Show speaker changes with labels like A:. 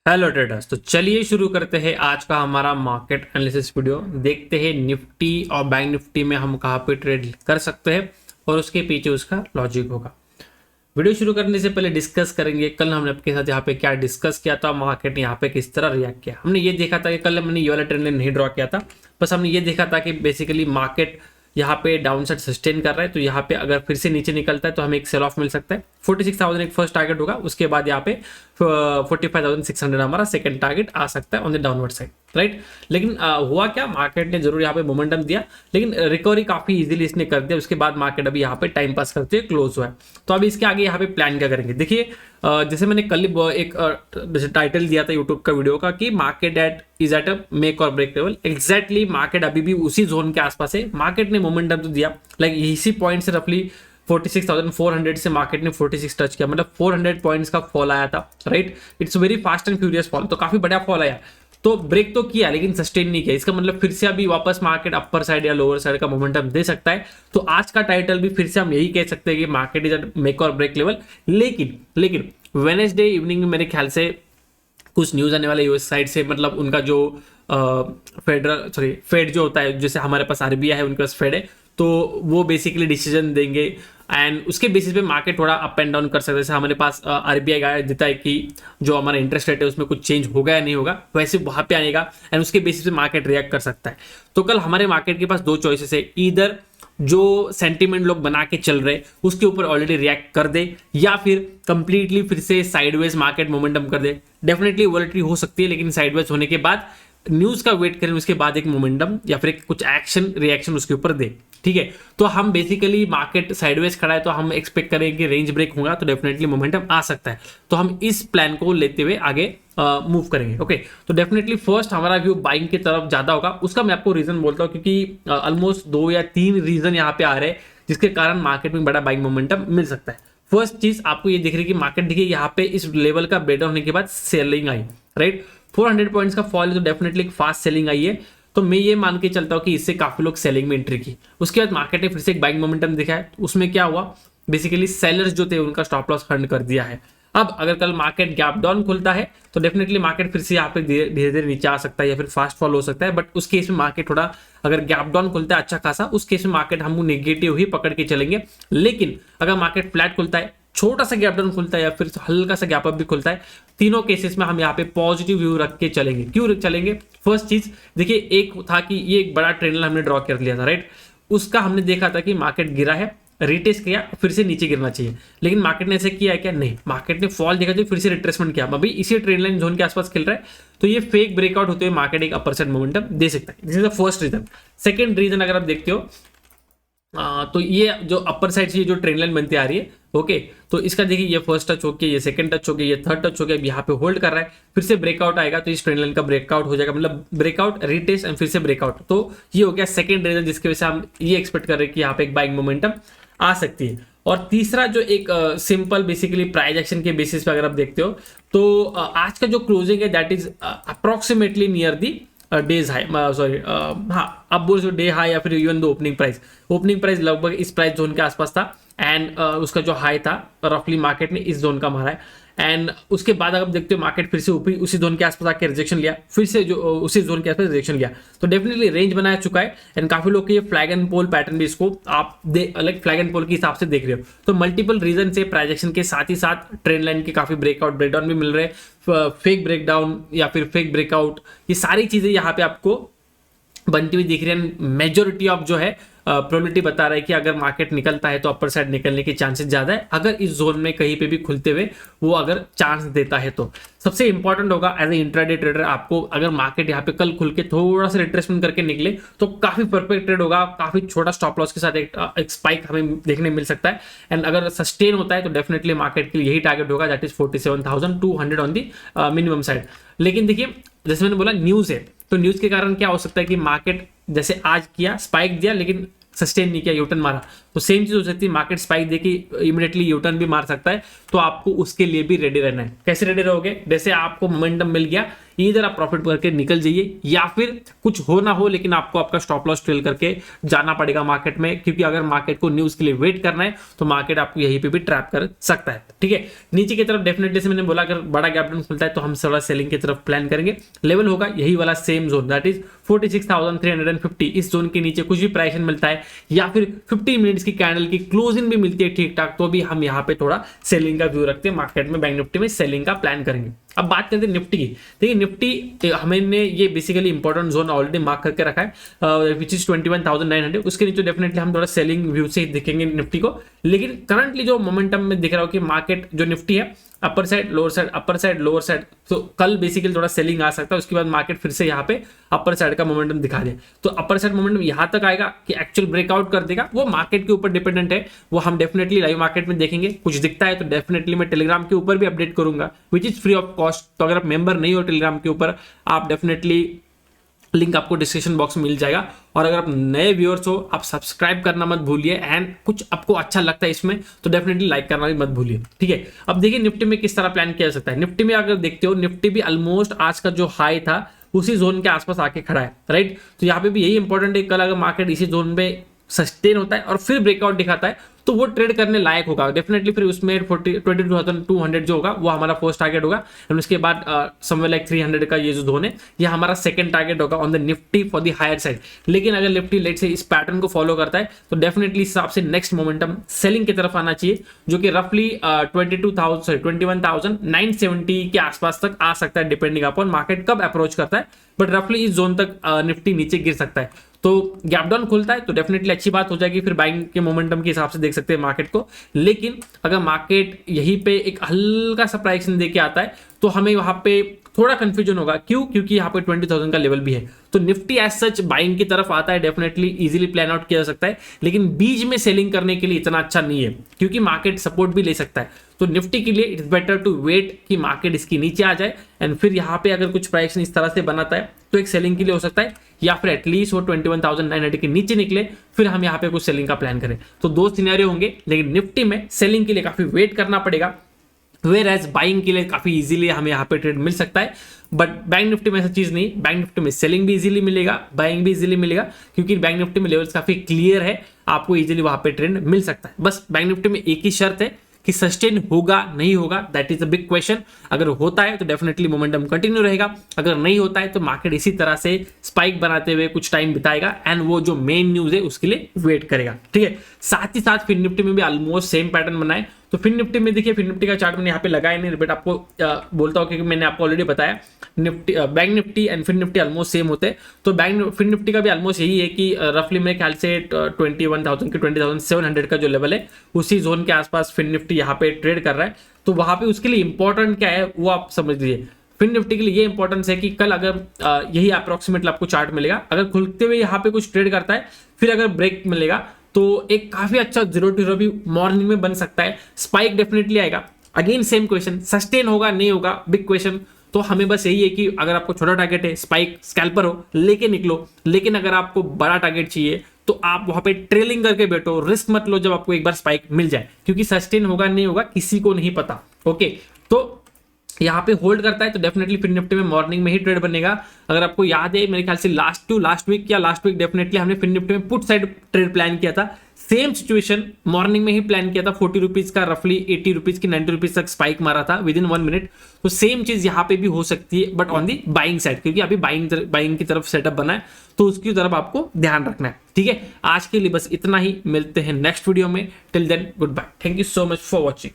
A: Hello traders. तो चलिए शुरू करते हैं आज का हमारा मार्केट एनालिसिस वीडियो। देखते हैं निफ्टी और बैंक निफ्टी में हम कहाँ पे ट्रेड कर सकते हैं और उसके पीछे उसका लॉजिक होगा। वीडियो शुरू करने से पहले डिस्कस करेंगे कल हमने आपके साथ यहाँ पे क्या डिस्कस किया था, मार्केट ने यहाँ पे किस तरह रिएक्ट किया। हमने ये देखा था कि कल हमने ये वाला ट्रेंड लाइन नहीं ड्रॉ किया था, बस हमने ये देखा था कि बेसिकली मार्केट यहाँ पे डाउन साइड सस्टेन कर रहा है, तो यहाँ पे अगर फिर से नीचे निकलता है तो हमें एक सेल ऑफ मिल सकता है। 46,000 एक फर्स्ट टारगेट होगा, उसके बाद यहाँ पे 45,600 हमारा सेकंड टारगेट आ सकता है on the downward side, right. लेकिन हुआ क्या, मार्केट ने जरूर यहाँ पे मोमेंटम दिया, लेकिन रिकवरी काफी इजीली इसने कर दिया। उसके बाद मार्केट अभी यहाँ पे टाइम पास करते हुए क्लोज हुआ है। तो अभी इसके आगे यहाँ पे प्लान क्या करेंगे, देखिए जैसे मैंने कल एक जैसे टाइटल दिया था यूट्यूब का वीडियो का कि market is at a make और ब्रेक लेवल। एग्जैक्टली मार्केट अभी भी उसी जोन के आसपास है। मार्केट ने मोमेंटम तो दिया, लाइक इसी पॉइंट से रफली 46,400 से मार्केट ने 46 टच किया, मतलब 400 पॉइंट्स का फॉल आया था, right. It's very fast and furious fall, तो काफी बड़ा फॉल आया। तो ब्रेक तो किया लेकिन सस्टेन नहीं किया, इसका मतलब फिर से अभी वापस मार्केट अपर साइड या लोअर साइड का मोमेंटम दे सकता है। तो आज का टाइटल भी फिर से हम यही कह सकते हैं कि मार्केट इज एट मेक और ब्रेक लेवल। लेकिन वेडनेसडे इवनिंग में मेरे ख्याल से कुछ न्यूज आने वाले यूएस साइड से, मतलब उनका जो फेड जो होता है, जैसे हमारे पास आरबीआई है उनके पास फेड है, तो वो बेसिकली डिसीजन देंगे एंड उसके बेसिस पे मार्केट थोड़ा अप एंड डाउन कर सकते हैं। जैसे हमारे पास आरबीआई गाइड देता है कि जो हमारा इंटरेस्ट रेट है उसमें कुछ चेंज होगा या नहीं होगा, वैसे वहां पे आएगा एंड उसके बेसिस पे मार्केट रिएक्ट कर सकता है। तो कल हमारे मार्केट के पास दो चॉइसेस है, इधर जो सेंटीमेंट लोग बना के चल रहे उसके ऊपर ऑलरेडी रिएक्ट कर दे, या फिर कंप्लीटली फिर से साइडवेज मार्केट मोमेंटम कर दे। डेफिनेटली वॉलेटिलिटी हो सकती है, लेकिन साइडवेज होने के बाद न्यूज का वेट करें, उसके बाद एक मोमेंटम या फिर एक कुछ एक्शन रिएक्शन उसके ऊपर दे, ठीक है। तो हम बेसिकली मार्केट साइडवेज खड़ा है तो हम एक्सपेक्ट करें कि रेंज ब्रेक होगा तो डेफिनेटली मोमेंटम आ सकता है। तो हम इस प्लान को लेते हुए आगे मूव करेंगे, ओके। तो डेफिनेटली फर्स्ट हमारा व्यू बाइंग की तरफ ज्यादा होगा। उसका मैं आपको रीजन बोलता हूँ, क्योंकि ऑलमोस्ट 2 या 3 रीजन यहाँ पे आ रहे हैं जिसके कारण मार्केट में बड़ा बाइंग मोमेंटम मिल सकता है। फर्स्ट चीज आपको ये दिख रही है कि मार्केट देखिए यहाँ पे इस लेवल का ब्रेकडाउन होने के बाद सेलिंग आई, राइट। 400 पॉइंट्स का फॉल है तो डेफिनेटली फास्ट सेलिंग आई है। तो मैं ये मान के चलता हूं कि इससे काफी लोग सेलिंग में एंट्री की। उसके बाद मार्केट ने फिर से एक बाइंग मोमेंटम दिखा है, उसमें क्या हुआ, बेसिकली सेलर्स जो थे उनका स्टॉप लॉस फंड कर दिया है। अब अगर कल मार्केट गैप डाउन खुलता है तो डेफिनेटली मार्केट फिर से यहाँ पे धीरे धीरे नीचे आ सकता है या फिर फास्ट फॉल हो सकता है। बट उस केस में मार्केट थोड़ा, अगर गैप डाउन खुलता है अच्छा खासा, उस केस में मार्केट हम नेगेटिव ही पकड़ के चलेंगे। लेकिन अगर मार्केट फ्लैट खुलता है, छोटा सा गैप डाउन खुलता है या फिर हल्का सा गैप अप भी खुलता है, तीनों केसेस में हम यहाँ पे पॉजिटिव व्यू रख के चलेंगे। क्यों चलेंगे? फर्स्ट चीज देखिए, एक था कि ये एक बड़ा ट्रेंड लाइन हमने ड्रॉ कर लिया था, राइट। उसका हमने देखा था कि मार्केट गिरा है, रिटेस्ट किया, फिर से नीचे गिरना चाहिए, लेकिन मार्केट ने ऐसे किया है क्या? नहीं, मार्केट ने फॉल देखा तो फिर से रिट्रेसमेंट किया, अभी इसी ट्रेंड लाइन जोन के आसपास खेल रहा है। तो ये फेक ब्रेकआउट होते हुए मार्केट एक अपर साइड मोमेंटम दे सकता है। This is the first reason. Second reason अगर आप देखते हो तो ये जो अपर साइड से जो ट्रेंड लाइन बनती आ रही है, ओके, तो इसका देखिए ये फर्स्ट टच हो गया, ये सेकंड टच हो गया, ये थर्ड टच हो गया, यहाँ पे होल्ड कर रहा है, फिर से ब्रेकआउट आएगा तो इस ट्रेंड लाइन का ब्रेकआउट हो जाएगा, मतलब ब्रेकआउट, रिटेस्ट एंड फिर से ब्रेकआउट। तो ये हो गया सेकंड रीजन जिसकी वजह से हम ये एक्सपेक्ट कर रहे हैं कि यहाँ पे एक बाइंग मोमेंटम आ सकती है। और तीसरा जो एक सिंपल बेसिकली प्राइस एक्शन के बेसिस पे अगर आप देखते हो तो आज का जो क्लोजिंग है that is approximately near the days high, sorry हाँ, अब बोल डे हाई या फिर इवन द ओपनिंग प्राइस लगभग इस प्राइस जोन के आसपास था एंड उसका जो हाई था रफली मार्केट ने इस जोन का मारा है। एंड उसके बाद अगर देखते हो मार्केट फिर से ऊपर उसी जोन के आसपास आके रिजेक्शन लिया, फिर से जो उसी जोन के आसपास रिजेक्शन लिया, तो डेफिनेटली रेंज बनाया चुका है। एंड काफी लोग के ये फ्लैग एंड पोल पैटर्न भी इसको आप लाइक फ्लैग एंड पोल के हिसाब से देख रहे हो। तो मल्टीपल रीजन से प्राइजेक्शन के साथ ही साथ ट्रेंड लाइन के काफी ब्रेकआउट ब्रेकडाउन भी मिल रहे हैं, फेक ब्रेकडाउन या फिर फेक ब्रेकआउट, ये सारी चीजें यहाँ पे आपको बनती हुई दिख रही है। मेजोरिटी ऑफ जो है प्रोबेबिलिटी बता रहा है कि अगर मार्केट निकलता है तो अपर साइड निकलने के चांसेस ज्यादा है, अगर इस जोन में कहीं पे भी खुलते हुए वो अगर चांस देता है तो। सबसे इंपॉर्टेंट होगा एज ए इंट्राडे ट्रेडर, आपको अगर मार्केट यहाँ पे कल खुल के थोड़ा सा रिट्रेसमेंट करके निकले तो काफी परफेक्ट ट्रेड होगा, काफी छोटा स्टॉप लॉस के साथ एक स्पाइक हमें देखने मिल सकता है। एंड अगर सस्टेन होता है तो डेफिनेटली मार्केट के लिए यही टारगेट होगा, that is 47,200 on the minimum side. लेकिन देखिए जैसे मैंने बोला न्यूज है, तो न्यूज के कारण क्या हो सकता है कि मार्केट जैसे आज किया स्पाइक दिया लेकिन सस्टेन नहीं किया, यूटर्न मारा, तो सेम चीज हो सकती है, मार्केट स्पाइक देखी इमीडिएटली यू टर्न भी मार सकता है, तो आपको उसके लिए भी रेडी रहना है। कैसे रेडी रहोगे? जैसे आपको मोमेंटम मिल गया, इधर आप प्रॉफिट करके निकल जाइए, या फिर कुछ हो ना हो लेकिन आपको आपका स्टॉप लॉस ट्रेल करके जाना पड़ेगा मार्केट में, क्योंकि अगर मार्केट को न्यूज के लिए वेट करना है तो मार्केट आपको यहीं पे भी ट्रैप कर सकता है। ठीक है, नीचे की तरफ डेफिनेटली से मैंने बोला अगर बड़ा गैप डाउन खुलता है तो हम थोड़ा सेलिंग की तरफ प्लान करेंगे। लेवल होगा यही वाला सेम जोन, दैट इज 46,350। इस जोन के नीचे कुछ भी प्राइस मिलता है या फिर 15 मिनट्स की कैंडल की क्लोजिंग भी मिलती है ठीक ठाक, तो भी हम यहाँ पे थोड़ा सेलिंग का व्यू रखते हैं मार्केट में, बैंक निफ्टी में सेलिंग का प्लान करेंगे। अब बात करते हैं निफ्टी की। देखिए निफ्टी हमने ये basically important zone already mark करके रखा है, विच इज 21,900। उसके नीचे डेफिनेटली हम थोड़ा सेलिंग व्यू से देखेंगे निफ्टी को। लेकिन करंटली जो मोमेंटम में दिख रहा हो कि मार्केट जो निफ्टी है upper side lower side, upper side lower side, तो कल बेसिकली थोड़ा सेलिंग आ सकता है, उसके बाद मार्केट फिर से यहाँ पे अपर साइड का मोमेंटम दिखा दे। तो अपर साइड मोमेंटम यहाँ तक आएगा कि एक्चुअल ब्रेकआउट कर देगा, वो मार्केट के ऊपर डिपेंडेंट है, वो हम डेफिनेटली लाइव मार्केट में देखेंगे। कुछ दिखता है तो डेफिनेटली मैं टेलीग्राम के ऊपर भी अपडेट करूंगा, which is free of cost. तो अगर आप मेंबर नहीं हो टेलीग्राम के ऊपर, आप डेफिनेटली लिंक आपको डिस्क्रिप्शन बॉक्स में मिल जाएगा। और अगर आप नए व्यूअर्स हो, आप सब्सक्राइब करना मत भूलिए, एंड कुछ आपको अच्छा लगता है इसमें तो डेफिनेटली लाइक करना भी मत भूलिए। ठीक है, अब देखिए निफ्टी में किस तरह प्लान किया जा सकता है। निफ्टी में अगर देखते हो, निफ्टी भी ऑलमोस्ट आज का जो हाई था उसी जोन के आसपास आके खड़ा है, राइट। तो यहाँ पे भी यही इंपॉर्टेंट है, कल अगर मार्केट इसी जोन पे सस्टेन होता है और फिर ब्रेकआउट दिखाता है तो वो ट्रेड करने लायक होगा डेफिनेटली। फिर उसमें 22,200 जो होगा वो हमारा फर्स्ट टारगेट होगा, और उसके बाद समवेयर लाइक 300 का ये जो जोन है ये हमारा सेकंड टारगेट होगा on the Nifty for the higher side. लेकिन अगर निफ्टी लेट से इस पैटर्न को फॉलो करता है तो डेफिनेटली इस हिसाब से नेक्स्ट मोमेंटम सेलिंग की तरफ आना चाहिए, जो कि रफली 21,970 के आसपास तक आ सकता है, डिपेंडिंग अपॉन मार्केट कब अप्रोच करता है। बट रफली इस जोन तक निफ्टी नीचे गिर सकता है। तो गैप डाउन खुलता है तो डेफिनेटली अच्छी बात हो जाएगी, फिर बाइंग के मोमेंटम के हिसाब से देख सकते हैं मार्केट को। लेकिन अगर मार्केट यहीं पे एक हल्का सा प्राइस देके आता है तो हमें वहां पे थोड़ा कंफ्यूजन होगा। क्यों? क्योंकि यहाँ पे 20,000 का लेवल भी है। तो निफ्टी एज सच बाइंग की तरफ आता है, डेफिनेटली इजीली प्लान आउट किया जा सकता है, लेकिन बीच में सेलिंग करने के लिए इतना अच्छा नहीं है, क्योंकि मार्केट सपोर्ट भी ले सकता है। तो निफ्टी के लिए इट्स बेटर टू वेट कि मार्केट इसकी नीचे आ जाए, एंड फिर यहाँ पे अगर कुछ प्राइस इस तरह से बनाता है तो एक सेलिंग के लिए हो सकता है, या फिर एटलीस्ट वो 21,900 के नीचे निकले फिर हम यहाँ पे कुछ सेलिंग का प्लान करें। तो दो सिनेरियो होंगे, लेकिन निफ्टी में सेलिंग के लिए काफी वेट करना पड़ेगा, वेयर एज बाइंग के लिए काफी इजीली हमें यहाँ पे ट्रेड मिल सकता है। बट बैंक निफ्टी में ऐसा चीज नहीं, बैंक निफ्टी में सेलिंग भी इजीली मिलेगा, बाइंग भी इजीली मिलेगा, क्योंकि बैंक निफ्टी में लेवल्स काफी क्लियर है, आपको इजीली वहां पे ट्रेड मिल सकता है। बस बैंक निफ्टी में एक ही शर्त है कि सस्टेन होगा नहीं होगा, that is a big question. अगर होता है तो डेफिनेटली मोमेंटम कंटिन्यू रहेगा, अगर नहीं होता है तो मार्केट इसी तरह से स्पाइक बनाते हुए कुछ टाइम बिताएगा, एंड वो जो मेन न्यूज है उसके लिए वेट करेगा। ठीक है, साथ ही साथ फिर निफ्टी में भी ऑलमोस्ट सेम पैटर्न बनाए। तो फिर निफ्टी में देखिए, फिर निफ्टी का चार्ट मैंने यहाँ पे लगाया नहीं, बट आपको बोलता हूँ क्योंकि मैंने आपको ऑलरेडी बताया निफ्टी बैंक निफ्टी एंड फिर निफ्टी ऑलमोस्ट सेम होते हैं। तो फिर निफ्टी का भी ऑलमोस्ट यही है कि रफली मेरे ख्याल से 21,000 की 20,700 का जो लेवल है उसी जोन के आसपास फिर निफ्टी यहाँ पे ट्रेड कर रहा है। तो वहां पे उसके लिए इंपॉर्टेंट क्या है वो आप समझ लीजिए। फिर निफ्टी के लिए ये इंपॉर्टेंस है कि कल अगर यही अप्रोक्सीमेटली आपको चार्ट मिलेगा, अगर खुलते हुए यहाँ पे कुछ ट्रेड करता है, फिर अगर ब्रेक मिलेगा तो एक काफी अच्छा 0 to 0 भी मॉर्निंग में बन सकता है, स्पाइक डेफिनेटली आएगा। अगेन सेम क्वेश्चन, सस्टेन होगा नहीं होगा, बिग क्वेश्चन। तो हमें बस यही है कि अगर आपको छोटा टारगेट है, स्पाइक स्कैल्पर हो लेके निकलो, लेकिन अगर आपको बड़ा टारगेट चाहिए तो आप वहां पे ट्रेलिंग करके बैठो, रिस्क मत लो जब आपको एक बार स्पाइक मिल जाए, क्योंकि सस्टेन होगा नहीं होगा किसी को नहीं पता। ओके, तो यहाँ पे होल्ड करता है तो डेफिनेटली फिर निफ्टी में मॉर्निंग में ही ट्रेड बनेगा। अगर आपको याद है मेरे ख्याल से लास्ट वीक डेफिनेटली हमने फिर निफ्टी में पुट साइड ट्रेड प्लान किया था, सेम सिचुएशन मॉर्निंग में ही प्लान किया था, 40 रुपीज का रफली 80 रुपीज की 90 रुपीज तक स्पाइक मारा था विद इन 1 मिनट। तो सेम चीज यहाँ पे भी हो सकती है, but on the buying side, क्योंकि अभी बाइंग की तरफ सेटअप बना है, तो उसकी तरफ आपको ध्यान रखना है। ठीक है, आज के लिए बस इतना ही, मिलते हैं नेक्स्ट वीडियो में। Till then good bye, thank you so much for watching.